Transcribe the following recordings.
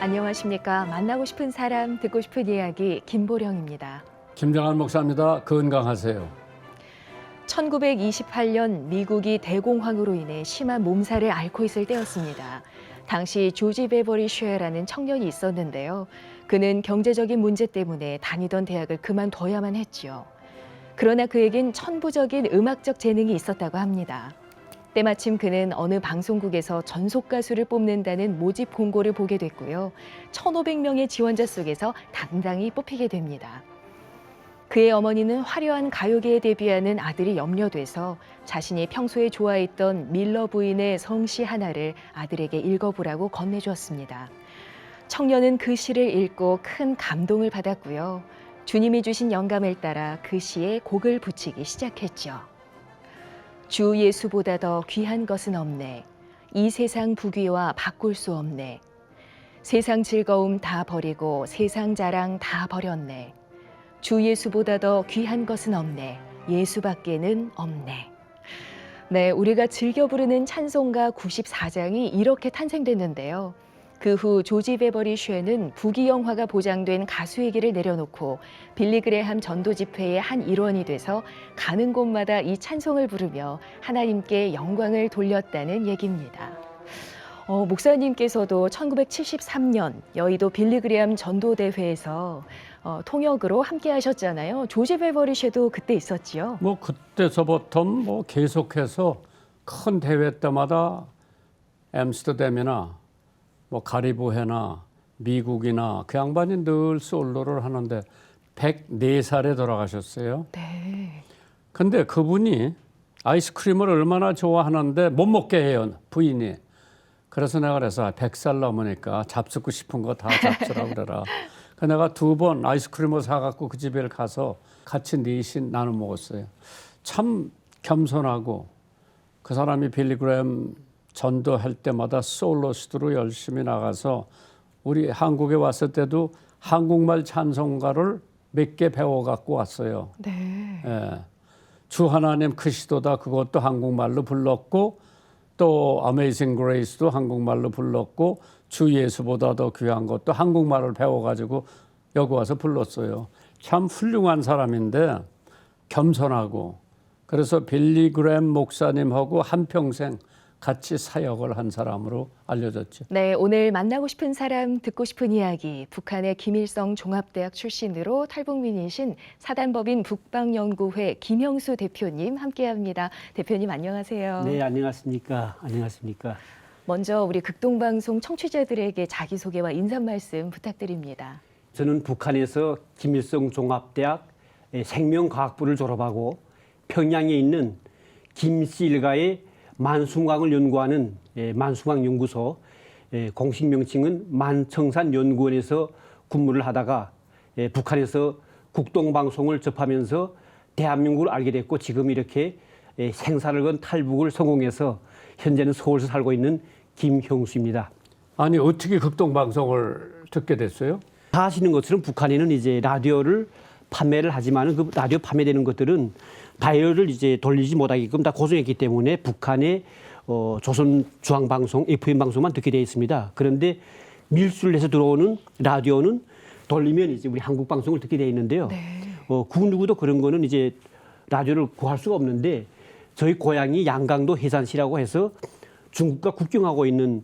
안녕하십니까. 만나고 싶은 사람, 듣고 싶은 이야기 김보령입니다. 김정한 목사입니다. 건강하세요. 1928년 미국이 대공황으로 인해 심한 몸살을 앓고 있을 때였습니다. 당시 조지 베버리 쉐라는 청년이 있었는데요. 그는 경제적인 문제 때문에 다니던 대학을 그만둬야만 했지요. 그러나 그에겐 천부적인 음악적 재능이 있었다고 합니다. 때마침 그는 어느 방송국에서 전속 가수를 뽑는다는 모집 공고를 보게 됐고요. 1,500명의 지원자 속에서 당당히 뽑히게 됩니다. 그의 어머니는 화려한 가요계에 데뷔하는 아들이 염려돼서 자신이 평소에 좋아했던 밀러 부인의 성시 하나를 아들에게 읽어보라고 건네주었습니다. 청년은 그 시를 읽고 큰 감동을 받았고요. 주님이 주신 영감을 따라 그 시에 곡을 붙이기 시작했죠. 주 예수보다 더 귀한 것은 없네. 이 세상 부귀와 바꿀 수 없네. 세상 즐거움 다 버리고 세상 자랑 다 버렸네. 주 예수보다 더 귀한 것은 없네. 예수밖에는 없네. 네, 우리가 즐겨 부르는 찬송가 94장이 이렇게 탄생됐는데요. 그 후 조지 베버리 쉐는 부귀영화가 보장된 가수의 길을 내려놓고 빌리 그레함 전도 집회의 한 일원이 돼서 가는 곳마다 이 찬송을 부르며 하나님께 영광을 돌렸다는 얘기입니다. 목사님께서도 1973년 여의도 빌리 그레함 전도대회에서 통역으로 함께 하셨잖아요. 조지 베버리 쉐도 그때 있었지요. 그때서부터 계속해서 큰 대회 때마다 엠스터담이나 가리브해나 미국이나 그 양반이 늘 솔로를 하는데 104살에 돌아가셨어요. 네. 근데 그분이 아이스크림을 얼마나 좋아하는데 못 먹게 해요, 부인이. 그래서 내가 그래서 100살 넘으니까 잡수고 싶은 거 다 잡수라 그래라. 그래서 내가 2번 아이스크림을 사갖고 그 집에 가서 같이 넷이 나눠 먹었어요. 참 겸손하고 그 사람이 빌리 그레함 전도할 때마다 솔로스트로 열심히 나가서 우리 한국에 왔을 때도 한국말 찬송가를 몇 개 배워갖고 왔어요. 네. 예. 주 하나님 크시도다 그것도 한국말로 불렀고 또 어메이징 그레이스도 한국말로 불렀고 주 예수보다 더 귀한 것도 한국말을 배워가지고 여기 와서 불렀어요. 참 훌륭한 사람인데 겸손하고 그래서 빌리 그레함 목사님하고 한평생 같이 사역을 한 사람으로 알려졌죠. 네, 오늘 만나고 싶은 사람, 듣고 싶은 이야기, 북한의 김일성 종합대학 출신으로 탈북민이신 사단법인 북방연구회 김형수 대표님 함께합니다. 대표님 안녕하세요. 네, 안녕하십니까. 안녕하십니까. 먼저 우리 극동방송 청취자들에게 자기소개와 인사 말씀 부탁드립니다. 저는 북한에서 김일성 종합대학 생명과학부를 졸업하고 평양에 있는 김씨 일가의 만숭강을 연구하는 만숭강 연구소, 공식 명칭은 만청산 연구원에서 근무를 하다가 북한에서 국동방송을 접하면서 대한민국을 알게 됐고 지금 이렇게 생사를 건 탈북을 성공해서 현재는 서울에서 살고 있는 김형수입니다. 아니 어떻게 극동방송을 듣게 됐어요? 다 아시는 것처럼 북한에는 이제 라디오를 판매를 하지만 그 라디오 판매되는 것들은 다이얼을 이제 돌리지 못하게끔 다 고정했기 때문에 북한의 조선 중앙방송, FM 방송만 듣게 되어 있습니다. 그런데 밀수를 해서 들어오는 라디오는 돌리면 이제 우리 한국 방송을 듣게 되어 있는데요. 네. 그 누구도 그런 거는 이제 라디오를 구할 수가 없는데 저희 고향이 양강도 해산시라고 해서 중국과 국경하고 있는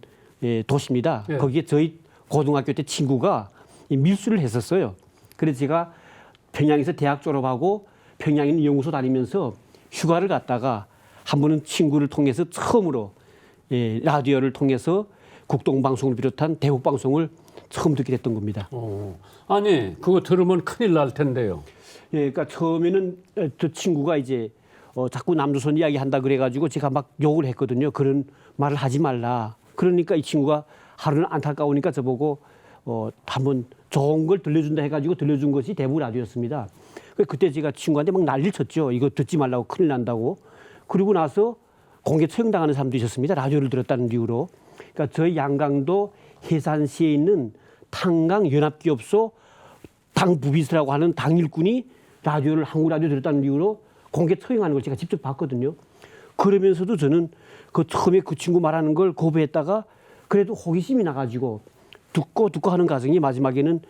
도시입니다. 네. 거기에 저희 고등학교 때 친구가 밀수를 했었어요. 그래서 제가 평양에서 대학 졸업하고 평양에 있는 연구소 다니면서 휴가를 갔다가 한 번은 친구를 통해서 처음으로 라디오를 통해서 국동방송을 비롯한 대북방송을 처음 듣게 됐던 겁니다. 아니 그거 들으면 큰일 날 텐데요. 그러니까 처음에는 저 친구가 이제 자꾸 남조선 이야기 한다 그래가지고 제가 막 욕을 했거든요. 그런 말을 하지 말라. 그러니까 이 친구가 하루는 안타까우니까 저보고 한번 좋은 걸 들려준다 해가지고 들려준 것이 대북 라디오였습니다. 그때 제가 친구한테 막 난리를 쳤죠. 이거 듣지 말라고 큰일 난다고. 그리고 나서 공개 처형당하는 사람도 있었습니다. 라디오를 들었다는 이유로. 그러니까 저희 양강도 해산시에 있는 탄광연합기업소 당부비서라고 하는 당일꾼이 라디오를 한국 라디오 들었다는 이유로 공개 처형하는 걸 제가 직접 봤거든요. 그러면서도 저는 그 처음에 그 친구 말하는 걸 거부했다가 그래도 호기심이 나가지고 듣고 하는 과정이 마지막에는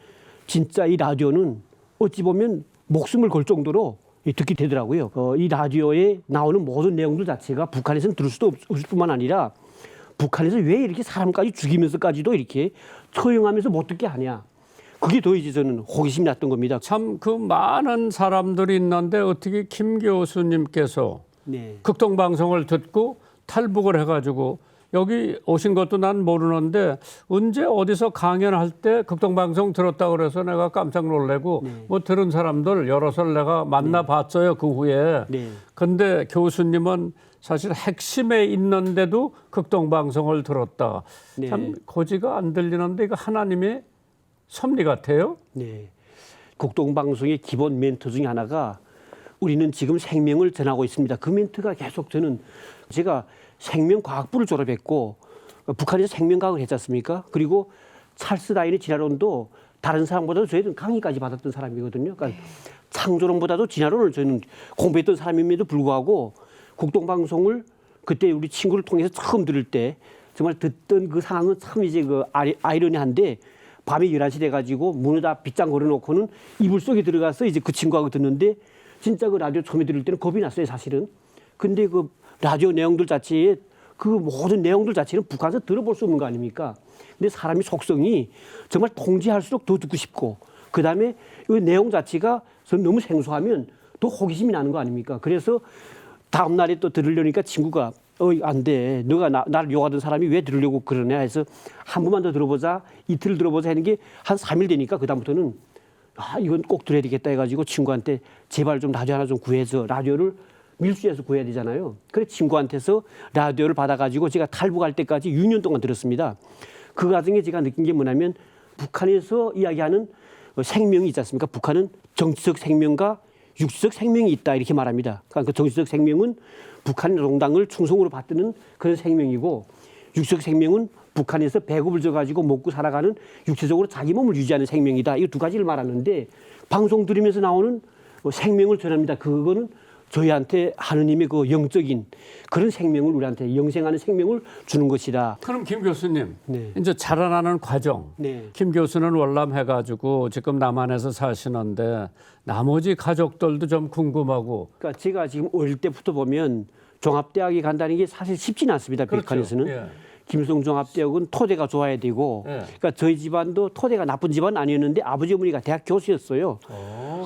진짜 이 라디오는 어찌 보면 목숨을 걸 정도로 듣게 되더라고요. 이 라디오에 나오는 모든 내용들 자체가 북한에서는 들을 수도 없을 뿐만 아니라 북한에서 왜 이렇게 사람까지 죽이면서까지도 이렇게 처형하면서 못 듣게 하냐. 그게 더 이제 저는 호기심이 났던 겁니다. 참 그 많은 사람들이 있는데 어떻게 김 교수님께서 네. 극동방송을 듣고 탈북을 해가지고 여기 오신 것도 난 모르는데 언제 어디서 강연할 때 극동방송 들었다 그래서 내가 깜짝 놀래고 뭐 들은 사람들 여럿을 내가 만나봤어요 그 후에. 네. 근데 교수님은 사실 핵심에 있는데도 극동방송을 들었다. 네. 참 고지가 안 들리는데 이거 하나님의 섭리 같아요. 네. 국동방송의 기본 멘트 중에 하나가 우리는 지금 생명을 전하고 있습니다. 그 멘트가 계속 저는 제가 생명과학부를 졸업했고 북한에서 생명과학을 했지 않습니까? 그리고 찰스 다윈의 진화론도 다른 사람보다도 저희는 강의까지 받았던 사람이거든요. 그러니까 창조론보다도 진화론을 저희는 공부했던 사람임에도 불구하고 국동방송을 그때 우리 친구를 통해서 처음 들을 때 정말 듣던 그 상황은 참 이제 그 아이러니한데 밤에 11시 돼가지고 문을 다 빗장 걸어놓고는 이불 속에 들어가서 이제 그 친구하고 듣는데 진짜 그 라디오 처음에 들을 때는 겁이 났어요, 사실은. 근데 그 라디오 내용들 자체에 그 모든 내용들 자체는 북한에서 들어볼 수 없는 거 아닙니까? 근데 사람이 속성이 정말 통제할수록 더 듣고 싶고 그다음에 이 내용 자체가 너무 생소하면 더 호기심이 나는 거 아닙니까? 그래서 다음 날에 또 들으려니까 친구가 안 돼. 너가 나를 욕하던 사람이 왜 들으려고 그러냐 해서 한 번만 더 들어보자. 이틀 들어보자 하는 게 한 3일 되니까 그다음부터는 이건 꼭 들어야 되겠다 해가지고 친구한테 제발 좀 라디오 하나 좀 구해줘. 라디오를 밀수해서 구해야 되잖아요. 그래 친구한테서 라디오를 받아가지고 제가 탈북할 때까지 6년 동안 들었습니다. 그 과정에 제가 느낀 게 뭐냐면 북한에서 이야기하는 생명이 있지 않습니까? 북한은 정치적 생명과 육체적 생명이 있다 이렇게 말합니다. 그러니까 그 정치적 생명은 북한 노동당을 충성으로 받드는 그런 생명이고 육체적 생명은 북한에서 배급을 줘가지고 먹고 살아가는 육체적으로 자기 몸을 유지하는 생명이다. 이 두 가지를 말하는데 방송 들으면서 나오는 생명을 전합니다. 그거는 저희한테 하느님의 그 영적인 그런 생명을 우리한테 영생하는 생명을 주는 것이다. 그럼 김 교수님, 네. 이제 자라나는 과정. 네. 김 교수는 월남해가지고 지금 남한에서 사시는데 나머지 가족들도 좀 궁금하고. 그러니까 제가 지금 어릴 때부터 보면 종합대학에 간다는 게 사실 쉽지는 않습니다. 그렇죠. 북한에서는. 예. 김일성 종합대학은 토대가 좋아야 되고, 예. 그러니까 저희 집안도 토대가 나쁜 집안 아니었는데 아버지 어머니가 대학 교수였어요.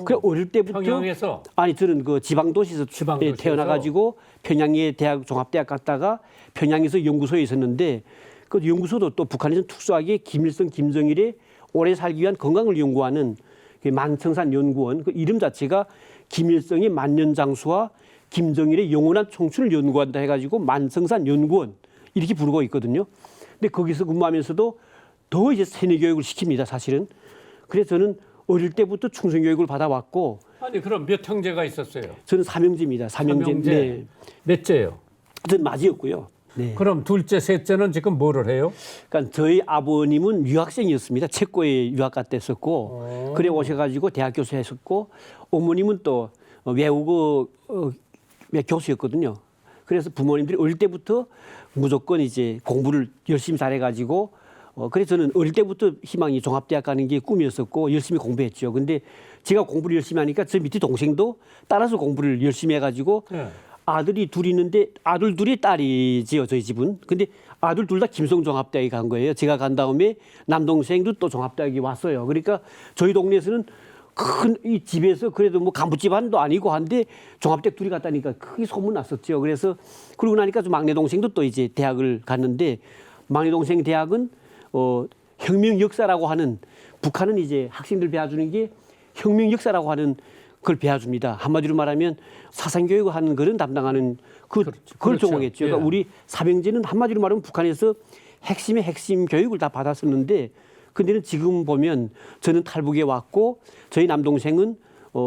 그래 어릴 때부터 평양에서 아니 저는 그 지방도시에서 지방도시에서? 태어나가지고 평양에 종합대학 갔다가 평양에서 연구소에 있었는데 그 연구소도 또 북한에서는 특수하게 김일성, 김정일의 오래 살기 위한 건강을 연구하는 그 만청산 연구원 그 이름 자체가 김일성의 만년장수와 김정일의 영원한 청춘을 연구한다 해가지고 만청산 연구원 이렇게 부르고 있거든요. 근데 거기서 근무하면서도 더 이제 세뇌 교육을 시킵니다, 사실은. 그래서 저는 어릴 때부터 충성 교육을 받아왔고. 아니 그럼 몇 형제가 있었어요? 저는 삼형제입니다. 삼형제. 네. 몇째요? 저는 맞이였고요. 네. 그럼 둘째, 셋째는 지금 뭐를 해요? 그러니까 저희 아버님은 유학생이었습니다. 체코에 유학 갔다 했었고, 그래 오셔가지고 대학 교수 했었고, 어머님은 또 외국어 교수였거든요. 그래서 부모님들이 어릴 때부터 무조건 이제 공부를 열심히 잘해가지고 그래서 저는 어릴 때부터 희망이 종합대학 가는 게 꿈이었었고 열심히 공부했죠. 근데 제가 공부를 열심히 하니까 저 밑에 동생도 따라서 공부를 열심히 해가지고 네. 아들이 둘이 있는데 아들 둘이 딸이지요, 저희 집은. 근데 아들 둘 다 김성종합대학에 간 거예요. 제가 간 다음에 남동생도 또 종합대학에 왔어요. 그러니까 저희 동네에서는 큰 이 집에서 그래도 뭐 간부집안도 아니고 한데 종합대학 둘이 갔다니까 크게 소문 났었죠. 그래서 그러고 나니까 좀 막내 동생도 또 이제 대학을 갔는데 막내 동생 대학은 혁명 역사라고 하는 북한은 이제 학생들 배워주는 게 혁명 역사라고 하는 그걸 배워줍니다. 한마디로 말하면 사상 교육을 하는 그런 담당하는 그걸 그렇죠. 전공했죠. 예. 그러니까 우리 삼형제는 한마디로 말하면 북한에서 핵심의 핵심 교육을 다 받았었는데 근데는 지금 보면 저는 탈북에 왔고 저희 남동생은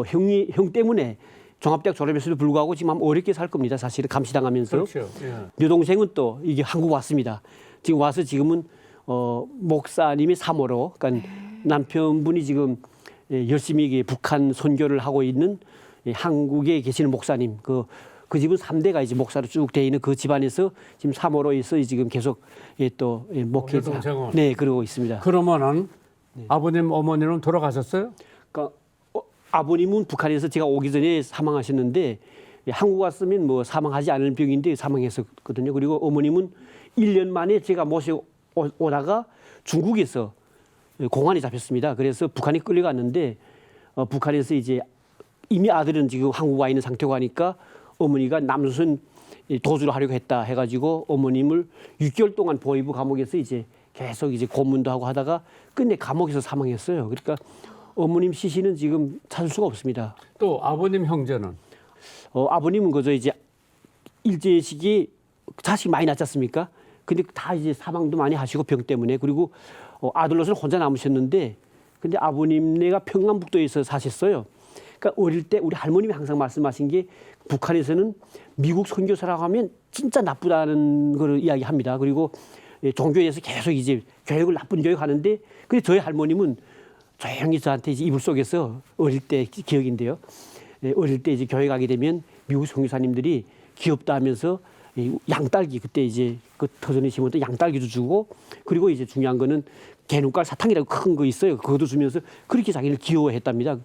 형 때문에 종합대학 졸업했음에도 불구하고 지금 어렵게 살 겁니다. 사실은 감시당하면서. 그렇죠. 예. 여동생은 또 이게 한국 왔습니다. 지금 와서 지금은 목사님의 사모로 그러니까 남편분이 지금 열심히 북한 선교를 하고 있는 한국에 계시는 목사님 그 집은 3대가 이제 목사로 쭉 돼 있는 그 집안에서 지금 사모로에서 지금 계속 또 목회 동생은? 네, 그러고 있습니다. 그러면은 아버님 어머니는 돌아가셨어요? 그러니까 아버님은 북한에서 제가 오기 전에 사망하셨는데 한국 왔으면 뭐 사망하지 않을 병인데 사망했었거든요. 그리고 어머님은 1년 만에 제가 모시고 오다가 중국에서 공안에 잡혔습니다. 그래서 북한에 끌려갔는데 북한에서 이제 이미 아들은 지금 한국 와 있는 상태고 하니까 어머니가 남조선 도주를 하려고 했다 해가지고 어머님을 6개월 동안 보위부 감옥에서 이제 계속 이제 고문도 하고 하다가 끝내 감옥에서 사망했어요. 그러니까 어머님 시신은 지금 찾을 수가 없습니다. 또 아버님 형제는? 아버님은 그저 이제 일제 시기 자식 많이 낳지 않습니까? 근데 다 이제 사망도 많이 하시고 병 때문에 그리고 아들로서는 혼자 남으셨는데 근데 아버님네가 평안북도에서 사셨어요. 그러니까 어릴 때 우리 할머님이 항상 말씀하신 게 북한에서는 미국 선교사라고 하면 진짜 나쁘다는 걸 이야기합니다. 그리고 종교에서 계속 이제 교육을 나쁜 교육하는데 근데 저희 할머님은 조용히 저한테 이제 이불 속에서 어릴 때 기억인데요. 어릴 때 이제 교회 가게 되면 미국 선교사님들이 귀엽다 하면서 양딸기 그때 이제 그 터전에 심었던 양딸기도 주고 그리고 이제 중요한 거는 개눈깔 사탕이라고 큰 거 있어요. 그것도 주면서 그렇게 자기를 귀여워했답니다.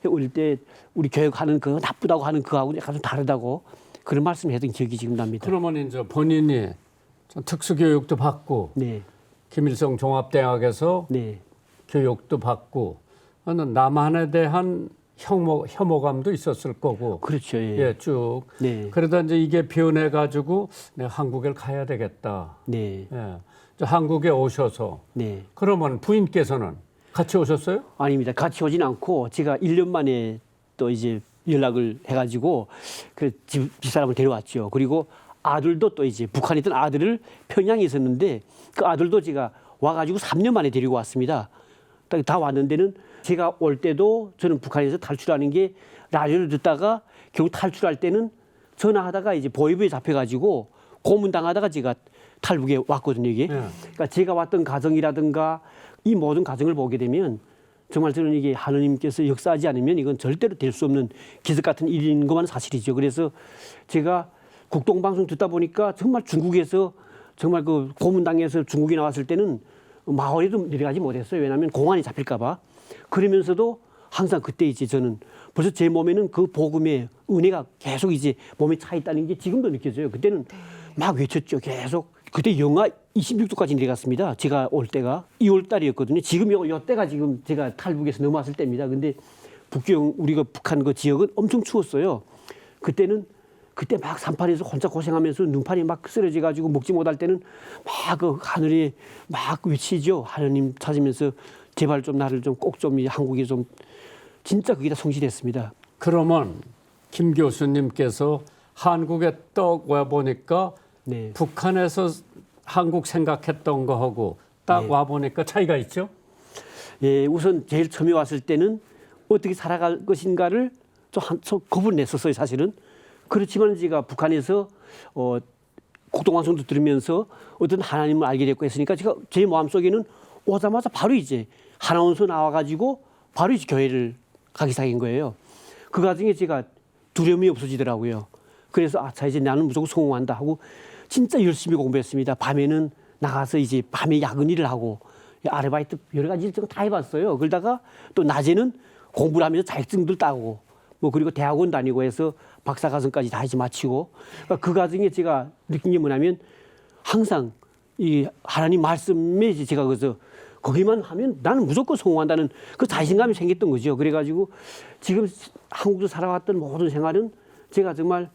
어릴 때 우리 교육하는 그 나쁘다고 하는 그하고 약간 좀 다르다고 그런 말씀을 했던 기억이 지금 납니다. 그러면 이제 본인이 특수교육도 받고 네, 김일성 종합대학에서 네, 교육도 받고 남한에 대한 혐오감도 있었을 거고 그렇죠. 예, 예, 쭉. 네, 그러다 이제 이게 변해가지고 내가 한국에 가야 되겠다. 네, 예. 저 한국에 오셔서 네. 그러면 부인께서는 같이 오셨어요? 아닙니다. 같이 오진 않고 제가 1년 만에 또 이제 연락을 해가지고 그 집사람을 데려왔죠. 그리고 아들도 또 이제 북한에 있던 아들을 평양에 있었는데 그 아들도 제가 와가지고 3년 만에 데리고 왔습니다. 딱 다 왔는데는 제가 올 때도 저는 북한에서 탈출하는 게 라디오를 듣다가 결국 탈출할 때는 전화하다가 이제 보위부에 잡혀가지고 고문당하다가 제가 탈북에 왔거든요, 이게. 그러니까 제가 왔던 가정이라든가 이 모든 가정을 보게 되면 정말 저는 이게 하느님께서 역사하지 않으면 이건 절대로 될 수 없는 기적 같은 일인 것만 사실이죠. 그래서 제가 국동방송 듣다 보니까 정말 중국에서 정말 그 고문당해서 중국에 나왔을 때는 마을에도 내려가지 못했어요. 왜냐하면 공안이 잡힐까 봐. 그러면서도 항상 그때 이제 저는 벌써 제 몸에는 그 복음의 은혜가 계속 이제 몸에 차 있다는 게 지금도 느껴져요. 그때는 막 외쳤죠. 계속. 그때 영하 26도까지 내려갔습니다. 제가 올 때가 2월 달이었거든요. 지금 요 때가 지금 제가 탈북에서 넘어왔을 때입니다. 근데 북경 우리가 북한 그 지역은 엄청 추웠어요. 그때 막 산판에서 혼자 고생하면서 눈판이 막 쓰러져 가지고 먹지 못할 때는 막 그 하늘에 막 외치죠. 하나님 찾으면서 제발 좀 나를 좀 꼭 좀 한국에 좀 진짜 거기다 성실했습니다. 그러면 김 교수님께서 한국에 떡 와 보니까 네. 북한에서 한국 생각했던 거하고 딱 네. 와 보니까 차이가 있죠? 예, 우선 제일 처음에 왔을 때는 어떻게 살아갈 것인가를 좀 겁을 냈었어요, 사실은. 그렇지만 제가 북한에서 국동방송도 들으면서 어떤 하나님을 알게 됐고 했으니까 제가 제 마음속에는 오자마자 바로 이제 하나원서 나와가지고 바로 이제 교회를 가기 시작한 거예요. 그 과정에 제가 두려움이 없어지더라고요. 그래서 자 이제 나는 무조건 성공한다 하고 진짜 열심히 공부했습니다. 밤에는 나가서 이제 밤에 야근 일을 하고 아르바이트 여러 가지 일정을 다 해봤어요. 그러다가 또 낮에는 공부를 하면서 자격증들 따고 뭐 그리고 대학원 다니고 해서 박사과정까지 다 이제 마치고 그러니까 그 과정에 제가 느낀 게 뭐냐면 항상 이 하나님 말씀에 이제 제가 그래서 거기만 하면 나는 무조건 성공한다는 그 자신감이 생겼던 거죠. 그래가지고 지금 한국에서 살아왔던 모든 생활은 제가 정말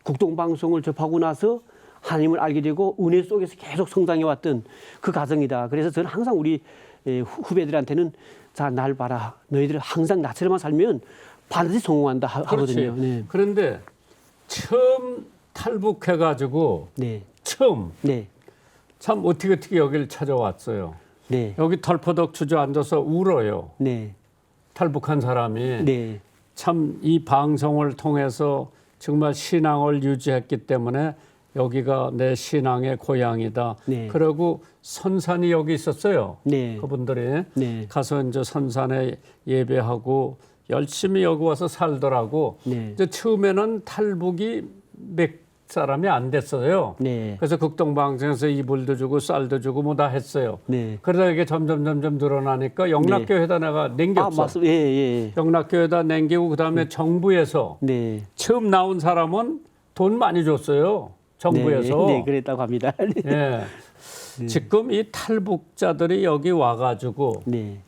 국동방송을 접하고 나서 하나님을 알게 되고 은혜 속에서 계속 성장해 왔던 그 과정이다. 그래서 저는 항상 우리 후배들한테는 자, 날 봐라. 너희들 항상 나처럼만 살면 반드시 성공한다 하거든요. 네. 그런데 처음 탈북해가지고 네. 처음 네. 참 어떻게 여기를 찾아왔어요. 네. 여기 털퍼덕 주저앉아서 울어요. 네. 탈북한 사람이 네. 참 이 방송을 통해서 정말 신앙을 유지했기 때문에 여기가 내 신앙의 고향이다. 네. 그리고 선산이 여기 있었어요. 네. 그분들이 네. 가서 이제 선산에 예배하고 열심히 여기 와서 살더라고. 네. 이제 처음에는 탈북이 몇 사람이 안 됐어요. 네. 그래서 극동방송에서 이불도 주고 쌀도 주고 뭐 다 했어요. 네. 그러다 이게 점점 늘어나니까 영락교회에다 내가 냉겼어. 맞습니다. 예, 예. 영락교회에다 냉기고 그다음에 정부에서 네. 처음 나온 사람은 돈 많이 줬어요. 정부에서. 네, 그랬다고 합니다. 네. 예. 지금 이 탈북자들이 여기 와가지고 네.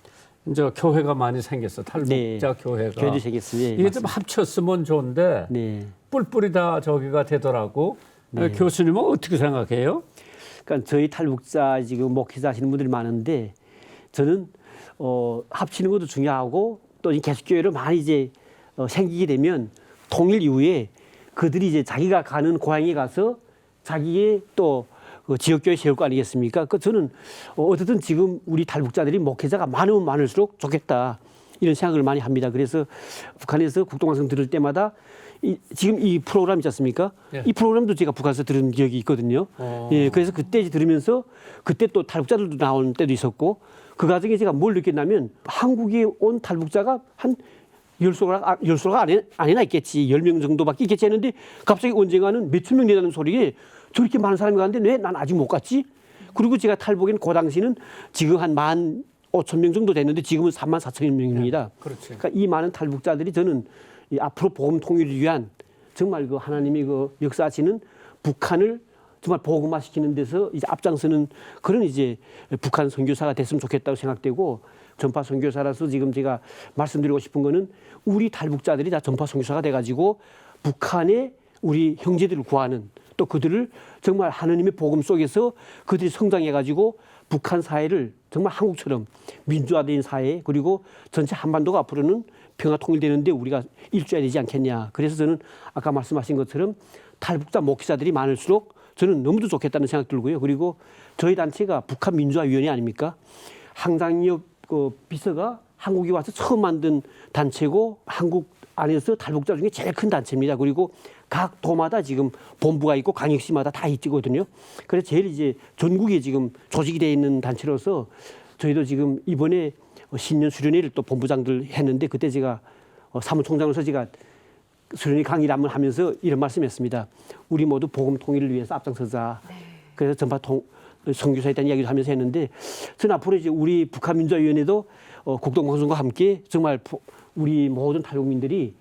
이제 교회가 많이 생겼어. 탈북자 네. 교회가. 교회도 생겼어요. 예, 이게 좀 맞습니다. 합쳤으면 좋은데 네. 뿔뿔이 다 저기가 되더라고. 네. 교수님은 어떻게 생각해요? 그러니까 저희 탈북자 지금 목회자 하시는 분들이 많은데 저는 합치는 것도 중요하고 또 이 개숙교회를 많이 이제 생기게 되면 통일 이후에 그들이 이제 자기가 가는 고향에 가서 자기의 또 그 지역교회 세울 거 아니겠습니까? 그 저는 어쨌든 지금 우리 탈북자들이 목회자가 많으면 많을수록 좋겠다 이런 생각을 많이 합니다. 그래서 북한에서 국동방송 들을 때마다 지금 이 프로그램 있지 않습니까? 예. 이 프로그램도 제가 북한에서 들은 기억이 있거든요. 예, 그래서 그때 이제 들으면서 그때 또 탈북자들도 나온 때도 있었고 그 과정에 제가 뭘 느꼈냐면 한국에 온 탈북자가 한 10소가 안에나 있겠지. 10명 정도밖에 있겠지 했는데 갑자기 언젠가는 몇천 명 된다는 소리에 저렇게 많은 사람이 갔는데 왜 난 아직 못 갔지? 그리고 제가 탈북인 그 당시는 지금 한 15,000명 정도 됐는데 지금은 34,000명입니다. 그렇지. 그러니까 이 많은 탈북자들이 저는 이 앞으로 복음 통일을 위한 정말 그 하나님이 그 역사하시는 북한을 정말 복음화시키는 데서 이제 앞장서는 그런 이제 북한 선교사가 됐으면 좋겠다고 생각되고 전파 선교사라서 지금 제가 말씀드리고 싶은 거는 우리 탈북자들이 다 전파 선교사가 돼가지고 북한의 우리 형제들을 구하는 또 그들을 정말 하나님의 복음 속에서 그들이 성장해가지고 북한 사회를 정말 한국처럼 민주화된 사회 그리고 전체 한반도가 앞으로는 평화 통일되는데 우리가 일조해야 되지 않겠냐. 그래서 저는 아까 말씀하신 것처럼 탈북자 목회자들이 많을수록 저는 너무도 좋겠다는 생각 들고요. 그리고 저희 단체가 북한 민주화위원회 아닙니까? 항장엽 그 비서가 한국에 와서 처음 만든 단체고 한국 안에서 탈북자 중에 제일 큰 단체입니다. 그리고 각 도마다 지금 본부가 있고 광역시마다 다 있거든요. 그래서 제일 이제 전국에 지금 조직이 되어 있는 단체로서 저희도 지금 이번에 신년 수련회를 또 본부장들 했는데 그때 제가 사무총장으로서 제가 수련회 강의를 한번 하면서 이런 말씀했습니다. 우리 모두 복음 통일을 위해서 앞장서자. 그래서 전파 선교사에 대한 이야기를 하면서 했는데 저는 앞으로 이제 우리 북한민주화위원회도 국동방송과 함께 정말 우리 모든 탈북민들이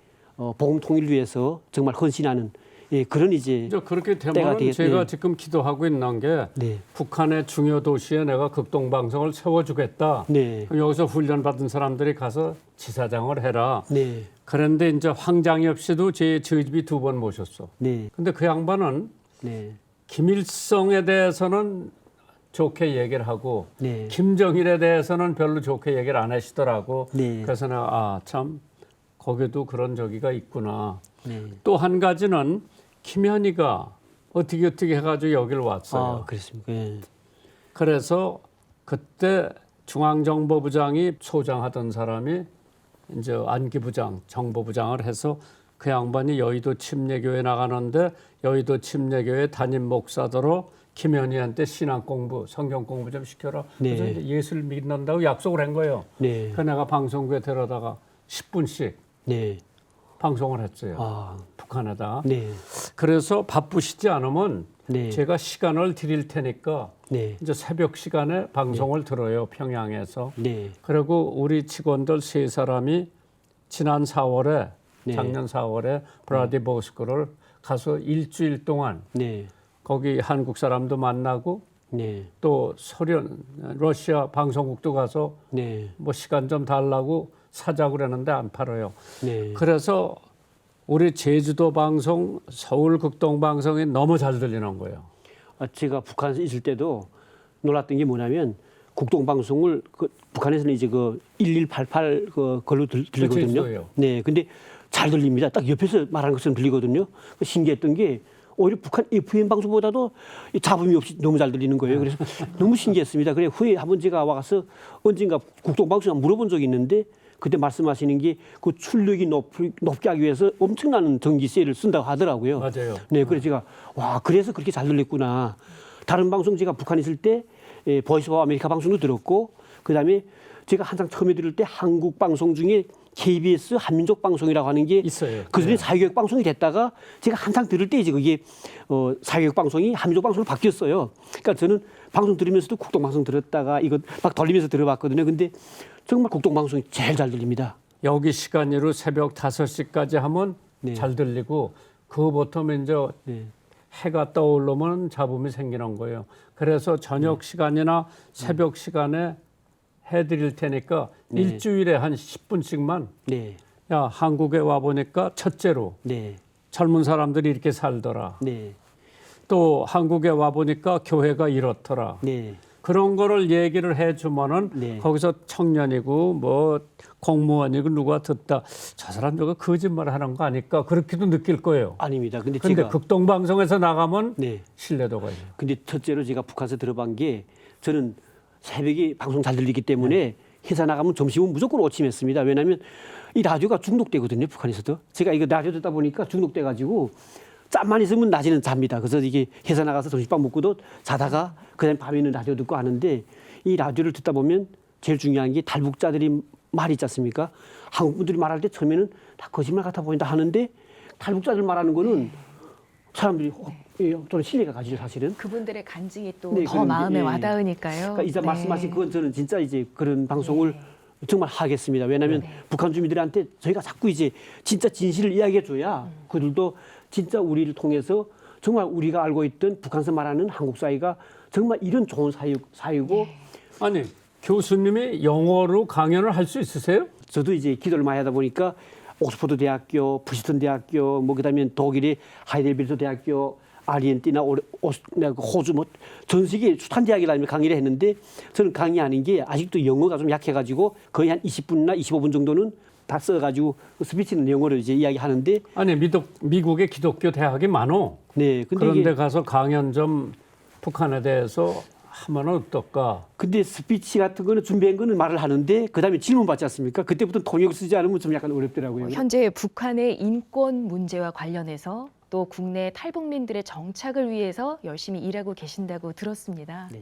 복음 통일을 위해서 정말 헌신하는 예, 그런 이제 그렇게 되면 제가 지금 기도하고 있는 게 네. 북한의 중요 도시에 내가 극동방송을 세워주겠다. 네. 여기서 훈련받은 사람들이 가서 지사장을 해라. 네. 그런데 이제 황장엽 씨도 제 집이 2번 모셨어. 네. 근데 그 양반은 네. 김일성에 대해서는 좋게 얘기를 하고 네. 김정일에 대해서는 별로 좋게 얘기를 안 하시더라고. 네. 그래서 내가 참 거기도 그런 저기가 있구나. 네. 또 한 가지는 김현희가 어떻게 해가지고 여기를 왔어요. 그렇습니까? 예. 그래서 그때 중앙정보부장이 소장하던 사람이 이제 안기부장, 정보부장을 해서 그 양반이 여의도 침례교회 나가는데 여의도 침례교회 담임 목사더러 김현희한테 신앙 공부, 성경 공부 좀 시켜라. 네. 그래서 이제 예수를 믿는다고 약속을 한 거예요. 네. 그래서 내가 방송국에 데려다가 10분씩 네. 방송을 했어요. 아. 북한에다. 네. 그래서 바쁘시지 않으면 네. 제가 시간을 드릴 테니까 네. 이제 새벽 시간에 방송을 들어요. 평양에서. 네. 그리고 우리 직원들 3사람이 지난 4월에 네. 작년 4월에 브라디보스크를 가서 일주일 동안 네. 거기 한국 사람도 만나고 네. 또 러시아 방송국도 가서 네. 뭐 시간 좀 달라고 사자고 그러는데 안 팔아요. 네. 그래서 우리 제주도 방송, 서울 극동 방송이 너무 잘 들리는 거예요. 제가 북한에 있을 때도 놀랐던 게 뭐냐면 국동방송을 북한에서는 이제 그 1188 걸로 들리거든요. 제주도예요. 네, 근데 잘 들립니다. 딱 옆에서 말하는 것처럼 들리거든요. 신기했던 게 오히려 북한 FM 방송보다도 잡음이 없이 너무 잘 들리는 거예요. 그래서 너무 신기했습니다. 그래 후에 한번 제가 와서 언젠가 국동방송에 물어본 적이 있는데 그때 말씀하시는 게 그 출력이 높게 하기 위해서 엄청난 전기세를 쓴다고 하더라고요. 맞아요. 네, 그래서 제가 와 그래서 그렇게 잘 들렸구나. 다른 방송 제가 북한에 있을 때 보이스 오브 아메리카 방송도 들었고 그다음에 제가 한창 처음에 들을 때 한국 방송 중에 KBS 한민족 방송이라고 하는 게 있어요. 그전에 네. 사회교육 방송이 됐다가 제가 한창 들을 때 이제 그게 사회교육 방송이 한민족 방송으로 바뀌었어요. 그러니까 저는 방송 들으면서도 국동방송 들었다가 이거 막 돌리면서 들어봤거든요. 근데 정말 국동방송이 제일 잘 들립니다. 여기 시간으로 새벽 5시까지 하면 네. 잘 들리고 그거부터 이제 네. 해가 떠오르면 잡음이 생기는 거예요. 그래서 저녁 시간이나 새벽 시간에 해드릴 테니까 네. 일주일에 한 10분씩만 네. 야 한국에 와 보니까 첫째로 네. 젊은 사람들이 이렇게 살더라. 네. 또 한국에 와 보니까 교회가 이렇더라. 네. 그런 거를 얘기를 해주면은 네. 거기서 청년이고 뭐 공무원이고 누가 듣다 저 사람 저거 거짓말 하는 거 아닐까 그렇게도 느낄 거예요. 아닙니다. 근데 근데 제가 극동방송에서 나가면 네. 신뢰도가 있어요. 근데 첫째로 제가 북한에서 들어본 게 저는 새벽에 방송 잘 들리기 때문에 회사 나가면 점심은 무조건 오침했습니다. 왜냐하면 이 라디오가 중독되거든요. 북한에서도. 제가 이거 라디오 듣다 보니까 중독돼가지고 짬만 있으면 낮에는 잡니다. 그래서 이게 회사 나가서 점심밥 먹고도 자다가 그다음 밤에는 라디오 듣고 하는데 이 라디오를 듣다 보면 제일 중요한 게 탈북자들이 말이 있지 않습니까? 한국 분들이 말할 때 처음에는 다 거짓말 같아 보인다 하는데 탈북자들 말하는 거는 사람들이 또는 신뢰가 가지죠 사실은. 그분들의 간증이 또 네, 더 그런 게, 마음에 예. 와닿으니까요. 그러니까 이제 네. 말씀하신 그건 저는 진짜 이제 그런 방송을 정말 하겠습니다. 왜냐하면 북한 주민들한테 저희가 자꾸 이제 진짜 진실을 이야기해 줘야 그들도 진짜 우리를 통해서 정말 우리가 알고 있던 북한에서 말하는 한국 사회가 정말 이런 좋은 사회고 아니 교수님이 영어로 강연을 할 수 있으세요? 저도 이제 기도를 많이 하다 보니까 옥스퍼드 대학교, 프리스턴 대학교, 뭐 그다음에 독일의 하이델베르트 대학교, 아르헨티나, 호주 뭐 전 세계 숱한 대학에 다니며 강의를 했는데 저는 강의하는 게 아직도 영어가 좀 약해가지고 거의 한 20분이나 25분 정도는 다 써가지고 스피치는 영어로 이제 이야기하는데 아니 미국의 기독교 대학이 많어. 네, 근데 그런데 이게 가서 강연 좀 북한에 대해서 하면 어떨까? 근데 스피치 같은 거는 준비한 거는 말을 하는데 그다음에 질문 받지 않습니까? 그때부터 통역을 쓰지 않으면 좀 약간 어렵더라고요. 현재 북한의 인권 문제와 관련해서 또 국내 탈북민들의 정착을 위해서 열심히 일하고 계신다고 들었습니다. 네.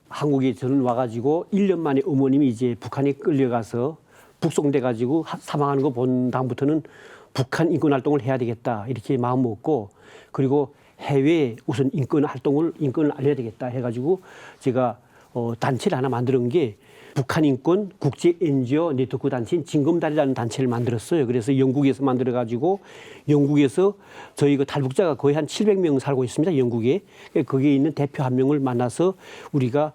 한국에 저는 와가지고 1년 만에 어머님이 이제 북한에 끌려가서 북송돼가지고 사망하는 거 본 다음부터는 북한 인권 활동을 해야 되겠다 이렇게 마음 먹고 그리고 해외에 우선 인권을 알려야 되겠다 해가지고 제가 단체를 하나 만드는 게 북한 인권 국제 NGO 네트워크 단체인 징검다리라는 단체를 만들었어요. 그래서 영국에서 만들어가지고 영국에서 저희 그 탈북자가 거의 한 700명 살고 있습니다. 영국에. 거기에 있는 대표 한 명을 만나서 우리가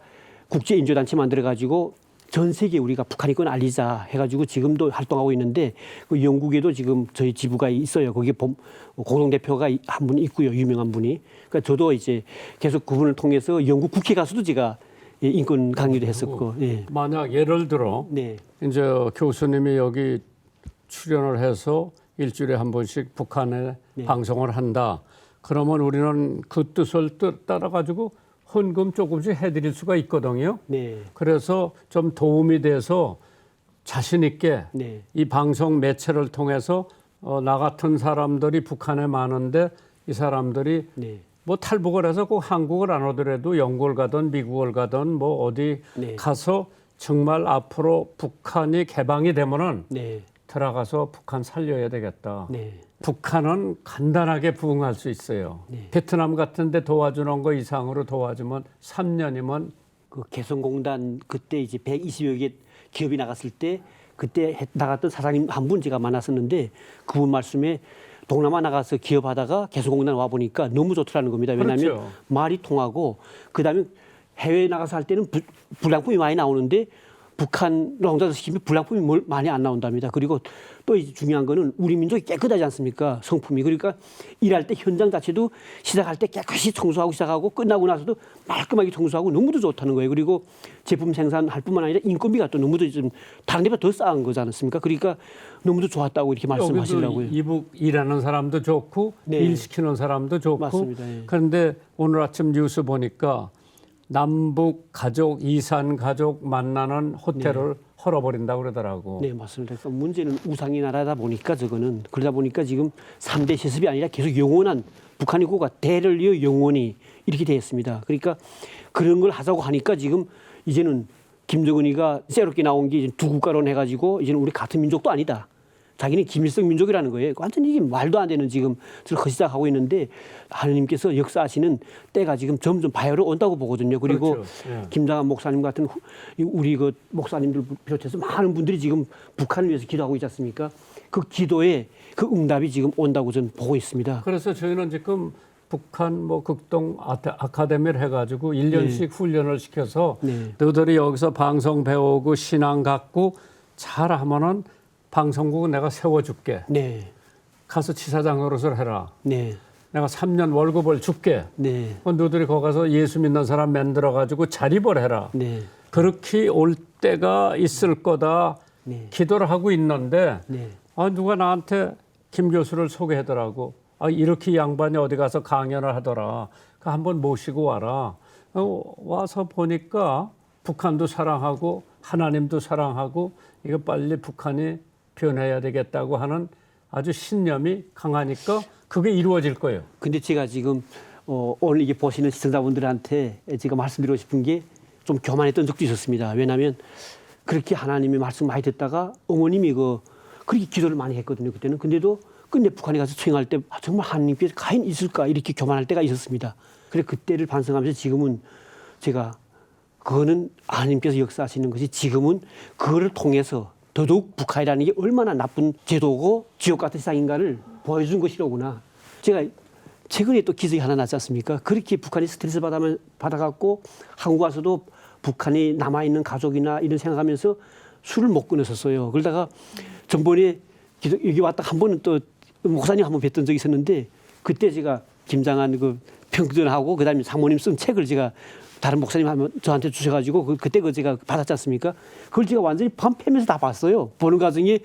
국제 NGO 단체 만들어가지고 전 세계에 우리가 북한 인권 알리자 해가지고 지금도 활동하고 있는데 그 영국에도 지금 저희 지부가 있어요. 거기에 공동대표가 한 분 있고요. 유명한 분이. 그러니까 저도 이제 계속 그분을 통해서 영국 국회 가서도 제가 인권 강의도 했었고. 예. 만약 예를 들어 네. 이제 교수님이 여기 출연을 해서 일주일에 한 번씩 북한에 방송을 한다. 그러면 우리는 그 뜻을 따라 가지고 헌금 조금씩 해드릴 수가 있거든요. 네. 그래서 좀 도움이 돼서 자신 있게 네. 이 방송 매체를 통해서 나 같은 사람들이 북한에 많은데 이 사람들이 네. 뭐 탈북을 해서 꼭 한국을 안 오더라도 영국을 가든 미국을 가든 뭐 어디 네. 가서 정말 앞으로 북한이 개방이 되면은 네. 들어가서 북한 살려야 되겠다. 네. 북한은 간단하게 부응할 수 있어요. 네. 베트남 같은 데 도와주는 거 이상으로 도와주면 3년이면 그 개성공단 그때 이제 120여 개 기업이 나갔을 때 그때 나갔던 사장님 한 분 제가 만났었는데 그분 말씀에 동남아 나가서 기업하다가 개성공단 와 보니까 너무 좋더라는 겁니다. 왜냐하면 그렇죠. 말이 통하고 그다음에 해외 나가서 할 때는 불량품이 많이 나오는데 북한을 혼자서 시키면 불량품이 많이 안 나온답니다. 그리고 또 이제 중요한 거는 우리 민족이 깨끗하지 않습니까? 성품이. 그러니까 일할 때 현장 자체도 시작할 때 깨끗이 청소하고 시작하고 끝나고 나서도 말끔하게 청소하고 너무도 좋다는 거예요. 그리고 제품 생산할 뿐만 아니라 인건비가 또 너무도 좀 다른 데보다 더 싸은 거지 않습니까? 그러니까 너무도 좋았다고 이렇게 말씀하시더라고요. 이북 일하는 사람도 좋고 네. 일 시키는 사람도 좋고 맞습니다. 예. 그런데 오늘 아침 뉴스 보니까 남북 가족 이산 가족 만나는 호텔을 헐어버린다고 그러더라고. 네, 맞습니다. 그러니까 문제는 우상이 나라다 보니까 저거는 그러다 보니까 지금 3대 세습이 아니라 계속 영원한 북한 인구가 대를 이어 영원히 이렇게 되어 있습니다. 그러니까 그런 걸 하자고 하니까 지금 이제는 김정은이가 새롭게 나온 게 두 국가론 해가지고 이제는 우리 같은 민족도 아니다. 자기는 김일성 민족이라는 거예요. 완전히 이게 말도 안 되는 지금 거시작하고 있는데 하느님께서 역사하시는 때가 지금 점점 바야흐로 온다고 보거든요. 그리고 그렇죠. 예. 김장한 목사님 같은 우리 그 목사님들 비롯해서 많은 분들이 지금 북한을 위해서 기도하고 있지 않습니까? 그 기도에 그 응답이 지금 온다고 저는 보고 있습니다. 그래서 저희는 지금 북한 뭐 극동 아카데미를 해가지고 1년씩 훈련을 시켜서 네. 너희들이 여기서 방송 배우고 신앙 갖고 잘하면은 방송국은 내가 세워줄게. 네, 가서 지사장 노릇을 해라. 네, 내가 3년 월급을 줄게. 네, 너희들이 거기 가서 예수 믿는 사람 만들어가지고 자립을 해라. 네, 그렇게 올 때가 있을 거다. 네. 기도를 하고 있는데 네. 누가 나한테 김 교수를 소개하더라고. 이렇게 이 양반이 어디 가서 강연을 하더라. 그 한번 모시고 와라. 와서 보니까 북한도 사랑하고 하나님도 사랑하고 이거 빨리 북한이 변해야 되겠다고 하는 아주 신념이 강하니까 그게 이루어질 거예요. 근데 제가 지금 오늘 이게 보시는 시청자분들한테 제가 말씀드리고 싶은 게 좀 교만했던 적도 있었습니다. 왜냐하면 그렇게 하나님의 말씀 많이 듣다가 어머님이 그렇게 기도를 많이 했거든요. 그때는. 근데도 끝내 북한에 가서 수행할 때 정말 하나님께서 과연 있을까 이렇게 교만할 때가 있었습니다. 그래 그때를 반성하면서 지금은 제가 그거는 하나님께서 역사하시는 것이 지금은 그거를 통해서 더더욱 북한이라는 게 얼마나 나쁜 제도고 지옥 같은 세상인가를 보여준 것이로구나. 제가 최근에 또 기적이 하나 났지 않습니까? 그렇게 북한이 스트레스 받아갖고 한국 와서도 북한이 남아있는 가족이나 이런 생각하면서 술을 못 끊었었어요. 그러다가 전번에 여기 왔다 한 번은 또 목사님 한 번 뵀던 적이 있었는데 그때 제가 김장한 그 평전하고 그다음에 사모님 쓴 책을 제가 다른 목사님 한번 저한테 주셔가지고 그때 제가 받았지 않습니까? 그걸 제가 완전히 밤 패면서 다 봤어요. 보는 과정에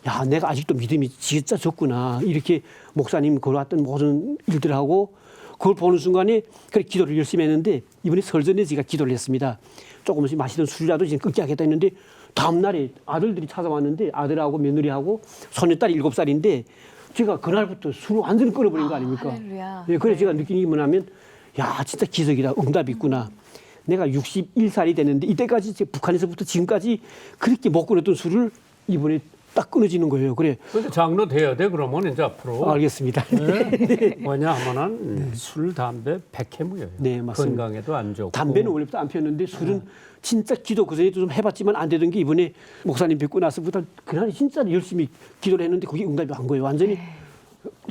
야 내가 아직도 믿음이 진짜 적구나 이렇게 목사님 걸어왔던 모든 일들하고 그걸 보는 순간에 그래 기도를 열심히 했는데 이번에 설 전에 제가 기도를 했습니다. 조금씩 마시던 술이라도 이제 끊게 하겠다 했는데 다음 날에 아들들이 찾아왔는데 아들하고 며느리하고 소녀딸이 7살인데 제가 그날부터 술을 완전히 끊어버린 거 아닙니까? 할렐루야. 예, 그래서 네. 제가 느낀 게 뭐냐면 야 진짜 기적이다. 응답이 있구나. 내가 61살이 됐는데 이때까지 북한에서부터 지금까지 그렇게 못 끊었던 술을 이번에 딱 끊어지는 거예요. 그래. 근데 장로 돼야 돼 그러면 이제 앞으로. 알겠습니다. 네. 왜냐하면은 술, 담배 백해무예요. 네, 맞습니다. 건강에도 안 좋고. 담배는 원래부터 안 피웠는데 술은 진짜 기도 그전에도 좀 해봤지만 안 되던 게 이번에 목사님 뵙고 나서부터 그날 진짜 열심히 기도를 했는데 그게 응답이 안 거예요. 완전히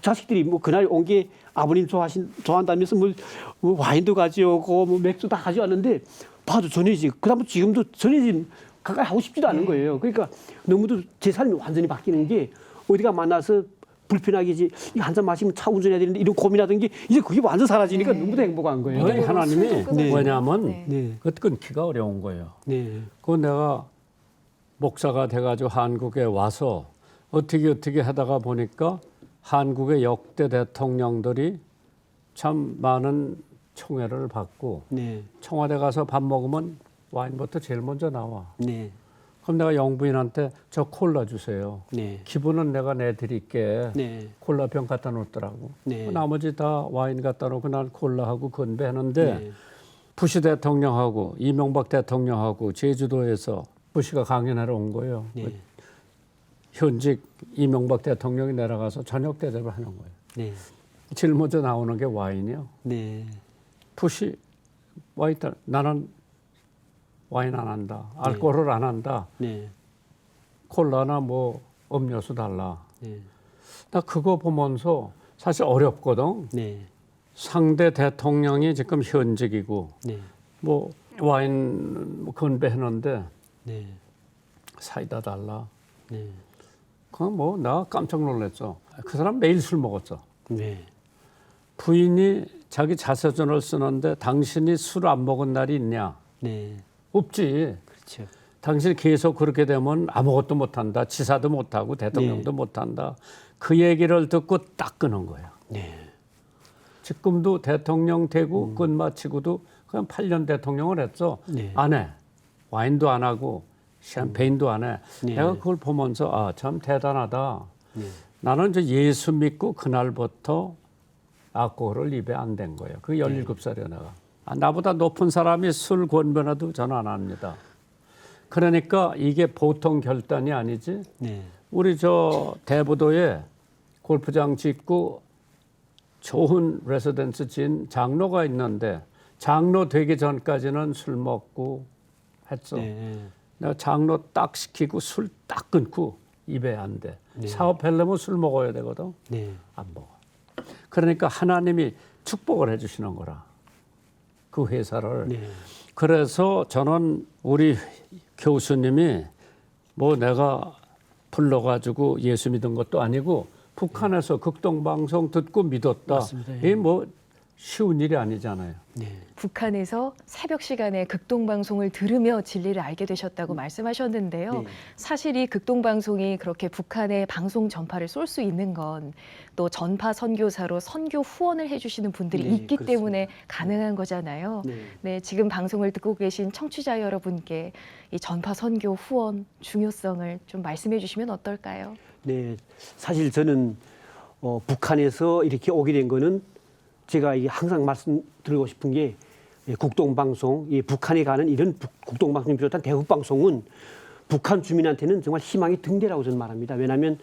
자식들이 뭐 그날 온 게 아버님 좋아한다면서 뭐 와인도 가져오고 뭐 맥주 다 가져왔는데 봐도 전해지. 그다음부터 지금도 전해지 가까이 하고 싶지도 않은 거예요. 그러니까 너무도 제 삶이 완전히 바뀌는 게 어디가 만나서 불편하게 이제 한잔 마시면 차 운전해야 되는데 이런 고민하던 게 이제 그게 완전 사라지니까 너무도 행복한 거예요. 거의 하나님이 술도 네. 뭐냐면 네. 그 끊기가 어려운 거예요. 네. 그 내가 목사가 돼가지고 한국에 와서 어떻게 하다가 보니까 한국의 역대 대통령들이 참 많은 총애를 받고 네. 청와대 가서 밥 먹으면 와인부터 제일 먼저 나와. 네. 그럼 내가 영부인한테 저 콜라 주세요. 네. 기분은 내가 내드릴게. 네. 콜라병 갖다 놓더라고. 네. 나머지 다 와인 갖다 놓고 난 콜라하고 건배하는데 네. 부시 대통령하고 이명박 대통령하고 제주도에서 부시가 강연하러 온 거예요. 네. 현직 이명박 대통령이 내려가서 저녁 대접을 하는 거예요. 네. 제일 먼저 나오는 게 와인이요. 네. 부시 와인 나는 와인 안 한다. 알코올을 안 한다. 네. 콜라나 뭐 음료수 달라. 네. 나 그거 보면서 사실 어렵거든. 네. 상대 대통령이 지금 현직이고 네. 뭐 와인 건배했는데 네. 사이다 달라. 네. 그건 뭐 나 깜짝 놀랐어. 그 사람 매일 술 먹었어. 네. 부인이 자기 자서전을 쓰는데 당신이 술 안 먹은 날이 있냐? 네. 없지. 그렇죠. 당신이 계속 그렇게 되면 아무것도 못한다. 지사도 못하고 대통령도 못한다. 그 얘기를 듣고 딱 끊은 거야. 네. 지금도 대통령 되고 끝마치고도 그냥 8년 대통령을 했어. 네. 안 해. 와인도 안 하고 샴페인도 안 해. 네. 내가 그걸 보면서 아, 참 대단하다. 네. 나는 이제 예수 믿고 그날부터 알코올을 입에 안 댄 거예요. 그 17살이야 내가. 나보다 높은 사람이 술 권변해도 저는 안 합니다. 그러니까 이게 보통 결단이 아니지. 네. 우리 저 대부도에 골프장 짓고 좋은 레지던스 진 장로가 있는데 장로 되기 전까지는 술 먹고 했어. 네. 내가 장로 딱 시키고 술 딱 끊고 입에 안 돼. 네. 사업하려면 술 먹어야 되거든. 네. 안 먹어. 그러니까 하나님이 축복을 해주시는 거라. 그 회사를. 네. 그래서 저는 우리 교수님이 뭐 내가 불러가지고 예수 믿은 것도 아니고 북한에서 극동방송 듣고 믿었다. 맞습니다. 예. 이게 뭐 쉬운 일이 아니잖아요. 네. 북한에서 새벽 시간에 극동방송을 들으며 진리를 알게 되셨다고 말씀하셨는데요. 네. 사실 이 극동방송이 그렇게 북한의 방송 전파를 쏠 수 있는 건 또 전파 선교사로 선교 후원을 해주시는 분들이 네, 있기 그렇습니다. 때문에 가능한 거잖아요. 네. 네, 지금 방송을 듣고 계신 청취자 여러분께 이 전파 선교 후원 중요성을 좀 말씀해 주시면 어떨까요? 네. 사실 저는 북한에서 이렇게 오게 된 거는 제가 이게 항상 말씀드리고 싶은 게 국동방송, 북한에 가는 이런 국동방송을 비롯한 대국방송은 북한 주민한테는 정말 희망의 등대라고 저는 말합니다. 왜냐하면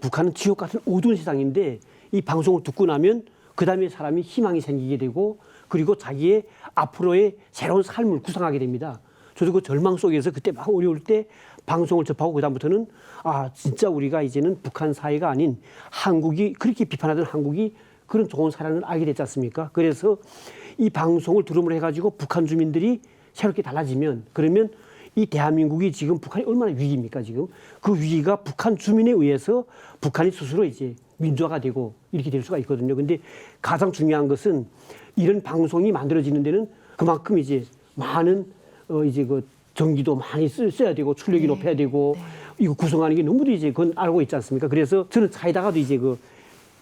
북한은 지옥 같은 어두운 세상인데 이 방송을 듣고 나면 그 다음에 사람이 희망이 생기게 되고 그리고 자기의 앞으로의 새로운 삶을 구상하게 됩니다. 저도 그 절망 속에서 그때 막 어려울 때 방송을 접하고 그다음부터는 아 진짜 우리가 이제는 북한 사회가 아닌 한국이 그렇게 비판하던 한국이 그런 좋은 사람을 알게 됐지 않습니까? 그래서 이 방송을 들음으로 해가지고 북한 주민들이 새롭게 달라지면 그러면 이 대한민국이 지금 북한이 얼마나 위기입니까 지금? 그 위기가 북한 주민에 의해서 북한이 스스로 이제 민주화가 되고 이렇게 될 수가 있거든요. 근데 가장 중요한 것은 이런 방송이 만들어지는 데는 그만큼 이제 많은 이제 그 전기도 많이 써야 되고 출력이 높여야 되고 이거 구성하는 게 너무도 이제 그건 알고 있지 않습니까? 그래서 저는 차에다가도 이제 그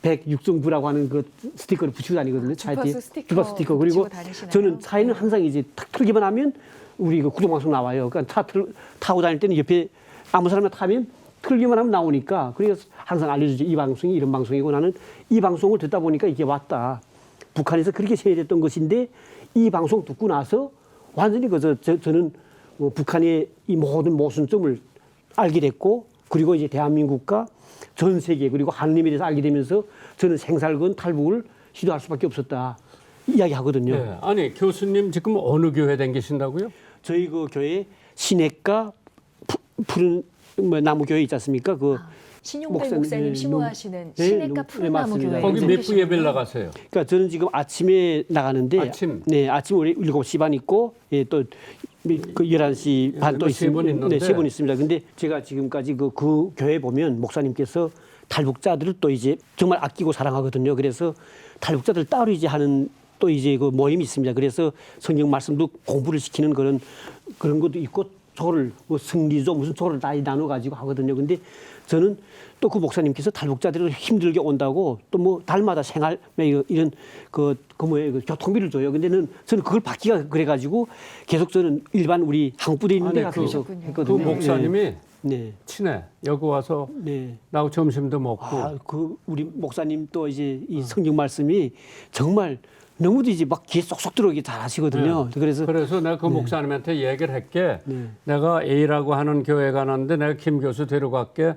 106정부라고 하는 그 스티커를 붙이고 다니거든요. 차에 주파수 스티커 주파수 스티커. 그리고 붙이고 다니시나요? 저는 차에는 항상 이제 탁 틀기만 하면 우리 그 구동방송 나와요. 그러니까 타고 다닐 때는 옆에 아무 사람이나 타면 틀기만 하면 나오니까 그래서 항상 알려주죠. 이 방송이 이런 방송이고 나는 이 방송을 듣다 보니까 이게 왔다. 북한에서 그렇게 세뇌됐던 것인데 이 방송 듣고 나서 완전히 저는 뭐 북한의 이 모든 모순점을 알게 됐고 그리고 이제 대한민국과 전 세계 그리고 하느님에 대해서 알게 되면서 저는 생살건 탈북을 시도할 수밖에 없었다 이야기하거든요. 네. 아니 교수님 지금 어느 교회 다니신다고요? 저희 그 교회 신핵과 푸른 나무 교회 있지 않습니까? 그 신용배 목사님, 목사님 네, 심호하시는 네, 시내가 네, 푸른나무 맞습니다. 교회 거기 몇 부 예배를 나가세요? 그러니까 저는 지금 아침에 나가는데 아침? 네, 아침 우리 7시 반 있고 예, 또 그 11시 반 또 세 번 있습니다. 있는데. 네, 3번 있습니다. 근데 제가 지금까지 그 교회 보면 목사님께서 탈북자들을 또 이제 정말 아끼고 사랑하거든요. 그래서 탈북자들 따로 이제 하는 또 이제 그 모임이 있습니다. 그래서 성경 말씀도 공부를 시키는 그런 것도 있고 조를 뭐 승리조 무슨 조를 다 나눠 가지고 하거든요. 근데 저는 또 그 목사님께서 탈북자들을 힘들게 온다고 또 뭐 달마다 생활 이런 그 교통비를 줘요. 근데는 저는 그걸 받기가 그래가지고 계속 저는 일반 우리 한국 부대 있는 데 가서 계속 그 했거든요. 목사님이 네. 친해. 여기 와서 네. 나하고 점심도 먹고. 그 우리 목사님 또 이제 이 성경 말씀이 정말 너무도 이제 막 귀에 쏙쏙 들어오게 잘 하시거든요. 그래서 내가 그 목사님한테 얘기를 할게. 네. 내가 A라고 하는 교회 가는데 내가 김 교수 데려갈게.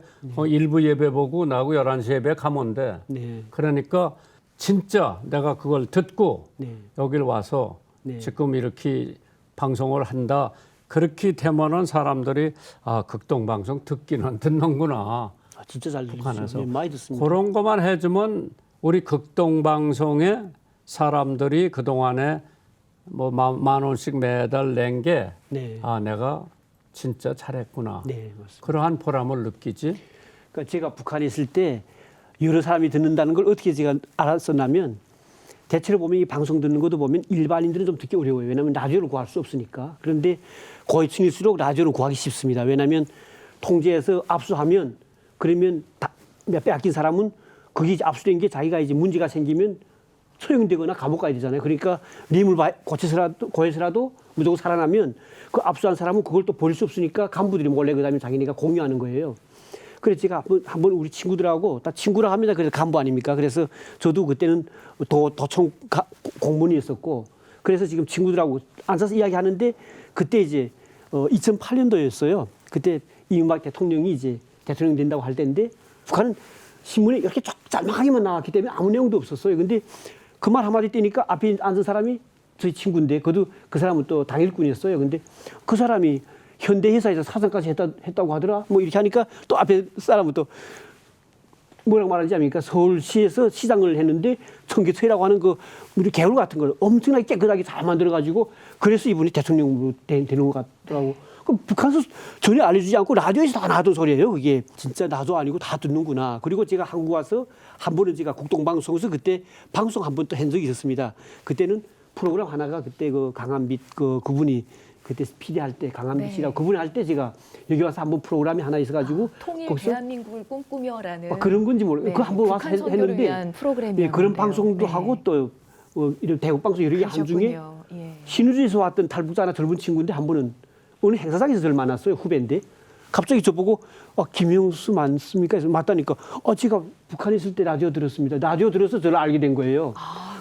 일부 예배 보고 나하고 11시 예배 가면 돼. 네. 그러니까 진짜 내가 그걸 듣고 네. 여길 와서 네. 지금 이렇게 방송을 한다. 그렇게 되면은 사람들이 아 극동방송 듣기는 듣는구나. 진짜 잘 북한에서. 들으시죠. 네, 많이 듣습니다. 그런 것만 해주면 우리 극동방송에 사람들이 그동안에 뭐 만 원씩 매달 낸 게 네. 아 내가 진짜 잘했구나. 네, 맞습니다. 그러한 보람을 느끼지. 그러니까 제가 북한에 있을 때 여러 사람이 듣는다는 걸 어떻게 제가 알았었냐면 대체로 보면 이 방송 듣는 것도 보면 일반인들은 좀 듣기 어려워요. 왜냐하면 라디오를 구할 수 없으니까. 그런데 고위층일수록 라디오를 구하기 쉽습니다. 왜냐하면 통제해서 압수하면 그러면 빼앗긴 사람은 거기 압수된 게 자기가 이제 문제가 생기면 소용되거나 감옥 가야 되잖아요. 그러니까 림을 고해서라도 무조건 살아나면 그 압수한 사람은 그걸 또 버릴 수 없으니까 간부들이 몰래 그다음에 자기네가 공유하는 거예요. 그래서 제가 한번 우리 친구들하고 다 친구라 합니다. 그래서 간부 아닙니까? 그래서 저도 그때는 도청 공무원이었었고 그래서 지금 친구들하고 앉아서 이야기하는데 그때 이제 2008년도였어요. 그때 이명박 대통령이 이제 대통령 된다고 할 때인데 북한은 신문에 이렇게 쭉 짤막하게만 나왔기 때문에 아무 내용도 없었어요. 근데 그 말 한마디 떼니까 앞에 앉은 사람이 저희 친구인데 그 사람은 또 당일꾼이었어요. 근데 그 사람이 현대 회사에서 사장까지 했다고 하더라. 뭐 이렇게 하니까 또 앞에 사람은 또 뭐라고 말하는지 압니까? 서울시에서 시장을 했는데 청계천이라고 하는 그 우리 개울 같은 걸 엄청나게 깨끗하게 잘 만들어가지고 그래서 이분이 대통령으로 되는 것 같더라고. 그럼 북한에서 전혀 알려주지 않고 라디오에서 다 나왔던 소리예요. 그게 진짜 나도 아니고 다 듣는구나. 그리고 제가 한국 와서 한 번은 제가 국동방송에서 그때 방송 한 번 또 한 적이 있었습니다. 그때는 프로그램 하나가 그때 그 강한빛 그분이 그때 PD 할 때 강한빛 씨라고 그분이 할 때 제가 여기 와서 한번 프로그램이 하나 있어가지고 통일 거기서 대한민국을 꿈꾸며라는 그런 건지 모르겠어요. 그 한 번 와서 북한 선교를 했는데 위한 프로그램이었는데요. 예, 그런 방송도 네. 하고 또 이런 대국 방송 여러 개 한 중에 그러셨군요. 예. 신의주에서 왔던 탈북자 하나 젊은 친구인데 한 번은 어느 행사장에서 저를 만났어요. 후배인데 갑자기 저보고 김영수 맞습니까? 그래서 맞다니까 제가 북한에 있을 때 라디오 들었습니다. 라디오 들어서 저를 알게 된 거예요.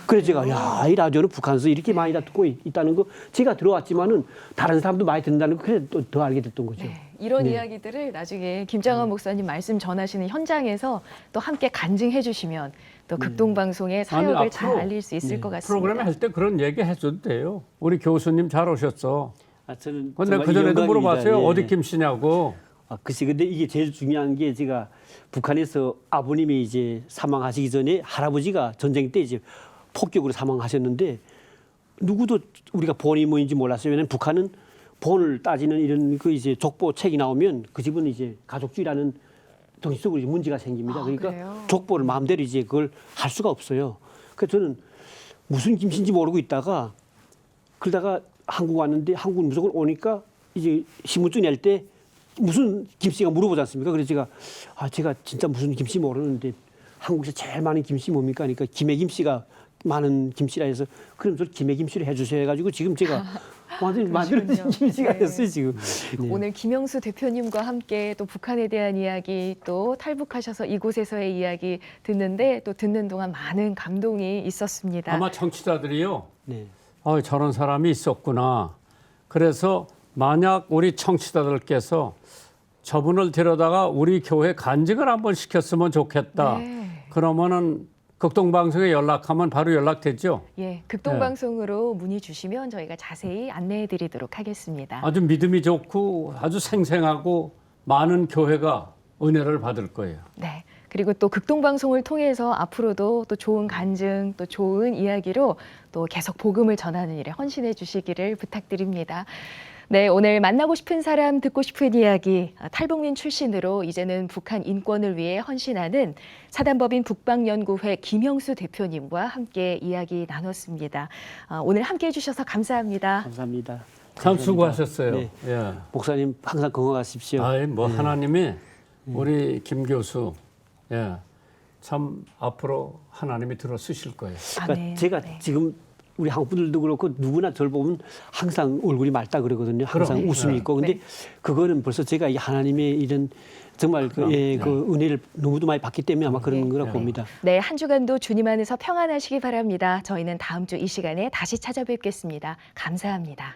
그래서 제가 야, 이 라디오는 북한에서 이렇게 많이 다 듣고 있다는 거 제가 들어왔지만은 다른 사람도 많이 듣는다는 거 그래 또 더 알게 됐던 거죠. 네, 이런 네. 이야기들을 나중에 김장환 목사님 말씀 전하시는 현장에서 또 함께 간증해 주시면 또 극동방송의 사역을 잘 앞으로 알릴 수 있을 것 같습니다. 프로그램 할 때 그런 얘기 해줘도 돼요. 우리 교수님 잘 오셨어. 저는 근데 정말 그 전에도 영광입니다. 물어봤어요. 예. 어디 김씨냐고. 글쎄, 근데 이게 제일 중요한 게 제가 북한에서 아버님이 이제 사망하시기 전에 할아버지가 전쟁 때 이제 폭격으로 사망하셨는데 누구도 우리가 본이 뭐인지 몰랐어요. 왜냐하면 북한은 본을 따지는 이런 그 이제 족보 책이 나오면 그 집은 이제 가족주의라는 정치적으로 이제 문제가 생깁니다. 그러니까 그래요? 족보를 마음대로 이제 그걸 할 수가 없어요. 그래서 저는 무슨 김씨인지 모르고 있다가 그러다가 한국 왔는데 한국 무조건 오니까 이제 신분증 낼 때 무슨 김씨가 물어보지 않습니까? 그래서 제가 진짜 무슨 김씨 모르는데 한국에서 제일 많은 김씨 뭡니까? 그러니까 김해 김씨가 많은 김씨라 해서 그럼 저 김해 김씨를 해주셔야 해가지고 지금 제가 완전히 만들어진 김씨가 네. 됐어요 지금. 네. 오늘 김영수 대표님과 함께 또 북한에 대한 이야기 또 탈북하셔서 이곳에서의 이야기 듣는데 또 듣는 동안 많은 감동이 있었습니다. 아마 청취자들이요. 네. 저런 사람이 있었구나. 그래서 만약 우리 청취자들께서 저분을 데려다가 우리 교회 간증을 한번 시켰으면 좋겠다. 네. 그러면은 극동방송에 연락하면 바로 연락되죠. 예, 극동방송으로 문의 주시면 저희가 자세히 안내해 드리도록 하겠습니다. 아주 믿음이 좋고 아주 생생하고 많은 교회가 은혜를 받을 거예요. 네. 그리고 또 극동방송을 통해서 앞으로도 또 좋은 간증, 또 좋은 이야기로 또 계속 복음을 전하는 일에 헌신해 주시기를 부탁드립니다. 네, 오늘 만나고 싶은 사람, 듣고 싶은 이야기, 탈북민 출신으로 이제는 북한 인권을 위해 헌신하는 사단법인 북방연구회 김영수 대표님과 함께 이야기 나눴습니다. 오늘 함께 해주셔서 감사합니다. 감사합니다. 참 감사합니다. 수고하셨어요. 네. 예. 목사님 항상 건강하십시오. 하나님이 우리 김 교수 참 앞으로 하나님이 들어 쓰실 거예요. 그러니까 아멘. 제가 네. 지금 우리 한국 분들도 그렇고 누구나 저를 보면 항상 얼굴이 맑다 그러거든요. 항상 그럼. 웃음이 네. 있고. 근데 네. 그거는 벌써 제가 이 하나님의 이런 정말 그 은혜를 너무도 많이 받기 때문에 아마 그런 거라고 봅니다. 네, 한 주간도 주님 안에서 평안하시기 바랍니다. 저희는 다음 주 이 시간에 다시 찾아뵙겠습니다. 감사합니다.